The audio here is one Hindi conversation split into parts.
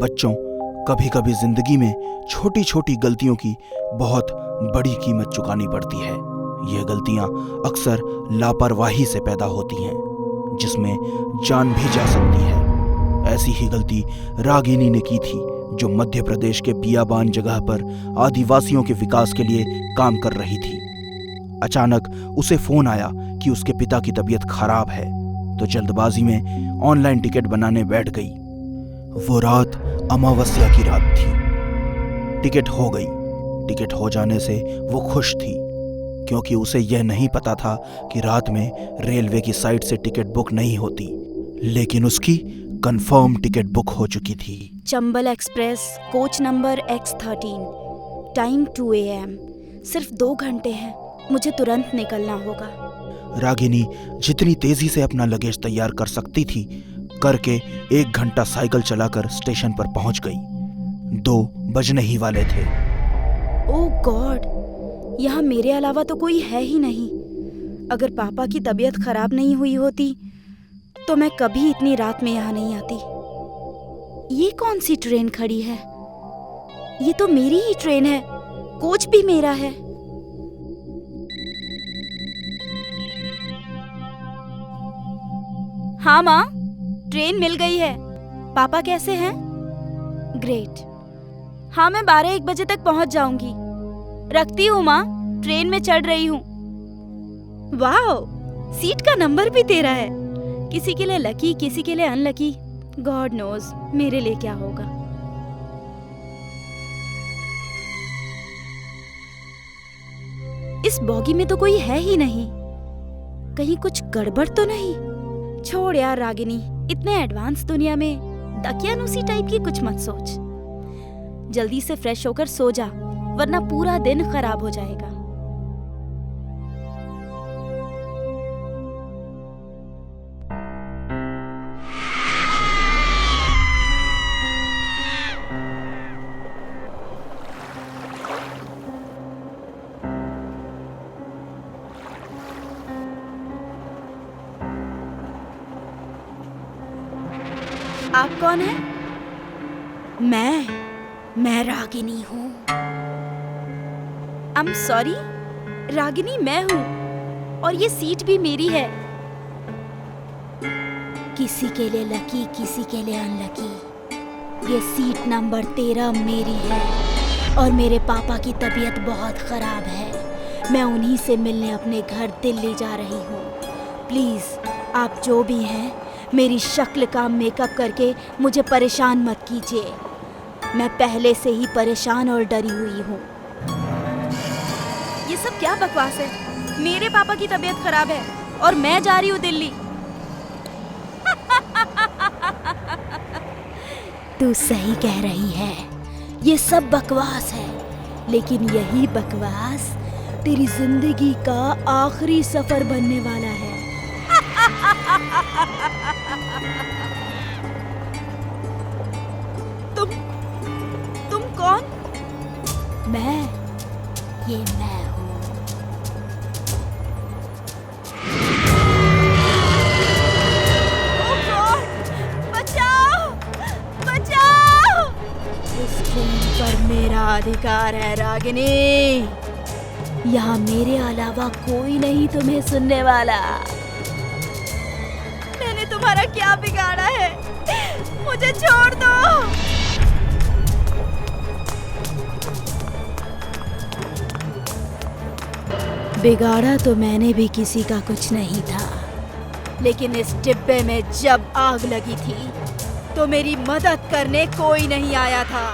बच्चों, कभी कभी जिंदगी में छोटी छोटी गलतियों की बहुत बड़ी कीमत चुकानी पड़ती है। यह गलतियां अक्सर लापरवाही से पैदा होती हैं, जिसमें जान भी जा सकती है। ऐसी ही गलती रागिनी ने की थी, जो मध्य प्रदेश के बियाबान जगह पर आदिवासियों के विकास के लिए काम कर रही थी। अचानक उसे फोन आया कि उसके पिता की तबीयत खराब है, तो जल्दबाजी में ऑनलाइन टिकट बनाने बैठ गई। वो रात अमावस्या की रात थी। टिकट हो गई। टिकट हो जाने से वो खुश थी, क्योंकि उसे यह नहीं पता था कि रात में रेलवे की साइट से टिकट बुक नहीं होती, लेकिन उसकी कंफर्म टिकट बुक हो चुकी थी। Chambal express, coach number X13, time 2 AM। सिर्फ 2 घंटे हैं, मुझे तुरंत निकलना होगा। रागिनी जितनी तेजी से अपना लगेज तैयार कर सकती थी, करके 1 घंटा साइकिल चलाकर स्टेशन पर पहुंच गई। 2 बजने ही वाले थे। ओह गॉड, यहाँ मेरे अलावा तो कोई है ही नहीं। अगर पापा की तबीयत खराब नहीं हुई होती तो मैं कभी इतनी रात में यहाँ नहीं आती। ये कौन सी ट्रेन खड़ी है? ये तो मेरी ही ट्रेन है, कोच भी मेरा है। हाँ माँ, ट्रेन मिल गई है। पापा कैसे हैं? ग्रेट। हाँ, मैं 12-1 बजे तक पहुंच जाऊंगी। रखती हूँ माँ, ट्रेन में चढ़ रही हूँ। वाओ, सीट का नंबर भी तेरा है। किसी के लिए लकी, किसी के लिए अनलकी। गॉड नोज मेरे लिए क्या होगा। इस बॉगी में तो कोई है ही नहीं। कहीं कुछ गड़बड़ तो नहीं? छोड़ यार रागिनी, इतने एडवांस दुनिया में दकियानूसी टाइप की कुछ मत सोच। जल्दी से फ्रेश होकर सो जा, वरना पूरा दिन खराब हो जाएगा। आप कौन हैं? मैं रागिनी हूँ। I'm sorry, रागिनी मैं हूँ, और ये सीट भी मेरी है। किसी के लिए लकी, किसी के लिए अनलकी। ये सीट नंबर 13 मेरी है, और मेरे पापा की तबीयत बहुत खराब है। मैं उन्हीं से मिलने अपने घर दिल्ली जा रही हूँ। प्लीज आप जो भी हैं, मेरी शक्ल का मेकअप करके मुझे परेशान मत कीजिए। मैं पहले से ही परेशान और डरी हुई हूँ। ये सब क्या बकवास है? मेरे पापा की तबीयत खराब है और मैं जा रही हूँ दिल्ली। तू सही कह रही है, ये सब बकवास है, लेकिन यही बकवास तेरी जिंदगी का आखिरी सफर बनने वाला है। तुम कौन? ये मैं हूँ। ओह गॉड, बचाओ, बचाओ! इस ट्रेन पर मेरा अधिकार है रागिनी। यहाँ मेरे अलावा कोई नहीं तुम्हें सुनने वाला। मैंने तुम्हारा क्या बिगाड़ा है? मुझे छोड़ दो। बिगाड़ा तो मैंने भी किसी का कुछ नहीं था, लेकिन इस डिब्बे में जब आग लगी थी तो मेरी मदद करने कोई नहीं आया था।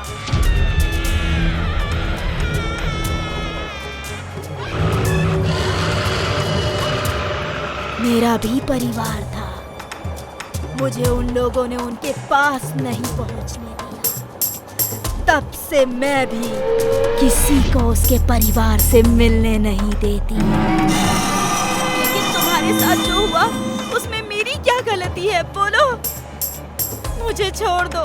मेरा भी परिवार था, मुझे उन लोगों ने उनके पास नहीं पहुंचने दिया। तब से मैं भी किसी को उसके परिवार से मिलने नहीं देती। लेकिन तुम्हारे साथ जो हुआ उसमें मेरी क्या गलती है? बोलो, मुझे छोड़ दो,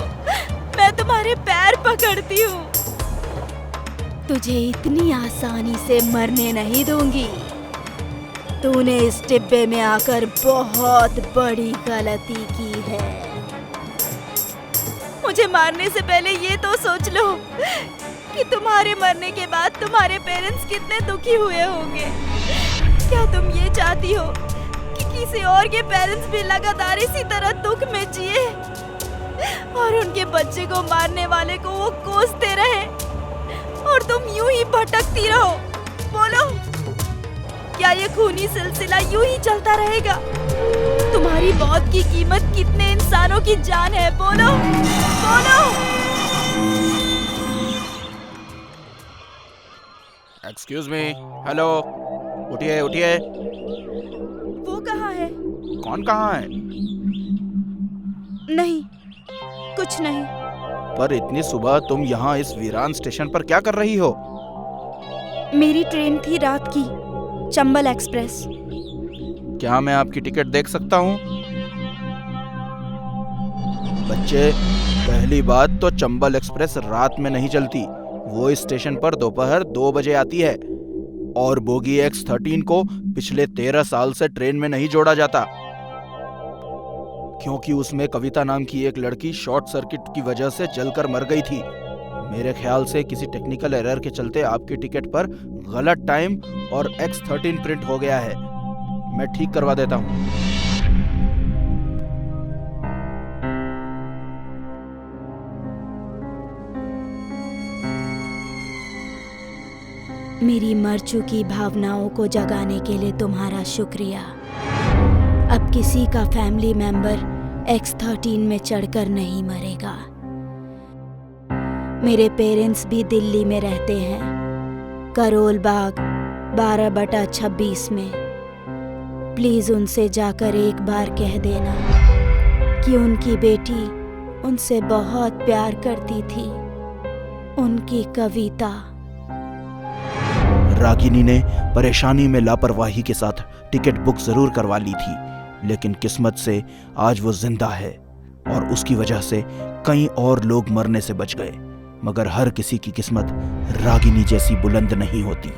मैं तुम्हारे पैर पकड़ती हूँ। तुझे इतनी आसानी से मरने नहीं दूंगी। तूने इस डिब्बे में आकर बहुत बड़ी गलती की है। मुझे मारने से पहले ये तो सोच लो कि तुम्हारे मरने के बाद तुम्हारे पेरेंट्स कितने दुखी हुए होंगे। क्या तुम ये चाहती हो कि किसी और के पेरेंट्स भी लगातार इसी तरह दुख में जिए और उनके बच्चे को मारने वाले को वो कोसते रहे और तुम यूं ही भटकती रहो? बोलो, क्या ये खूनी सिलसिला यूं ही चलता रहेगा? तुम्हारी मौत की कीमत कितने इंसानों की जान है? बोलो बोलो। एक्सक्यूज मी, हेलो, उठिए उठिए। वो कहाँ है? कौन कहाँ है? नहीं, कुछ नहीं। पर इतनी सुबह तुम यहाँ इस वीरान स्टेशन पर क्या कर रही हो? मेरी ट्रेन थी रात की, चंबल एक्सप्रेस। क्या मैं आपकी टिकट देख सकता हूँ? बच्चे, पहली बात तो चंबल एक्सप्रेस रात में नहीं चलती। वो इस स्टेशन पर दोपहर 2 बजे आती है और बोगी X13 को पिछले 13 साल से ट्रेन में नहीं जोड़ा जाता, क्योंकि उसमें कविता नाम की एक लड़की शॉर्ट सर्किट की वजह से जलकर मर गई थी। मेरे ख्याल से किसी टेक्निकल एरर के चलते आपकी टिकट पर गलत टाइम और X13 प्रिंट हो गया है। मैं ठीक करवा देता हूँ। मेरी मर चुकी भावनाओं को जगाने के लिए तुम्हारा शुक्रिया। अब किसी का फैमिली मेंबर X13 में चढ़कर नहीं मरेगा। मेरे पेरेंट्स भी दिल्ली में रहते हैं, करोल बाग 12/26 में। प्लीज उनसे जाकर एक बार कह देना कि उनकी बेटी उनसे बहुत प्यार करती थी। उनकी कविता। रागिनी ने परेशानी में लापरवाही के साथ टिकट बुक जरूर करवा ली थी, लेकिन किस्मत से आज वो जिंदा है और उसकी वजह से कई और लोग मरने से बच गए। मगर हर किसी की किस्मत रागिनी जैसी बुलंद नहीं होती।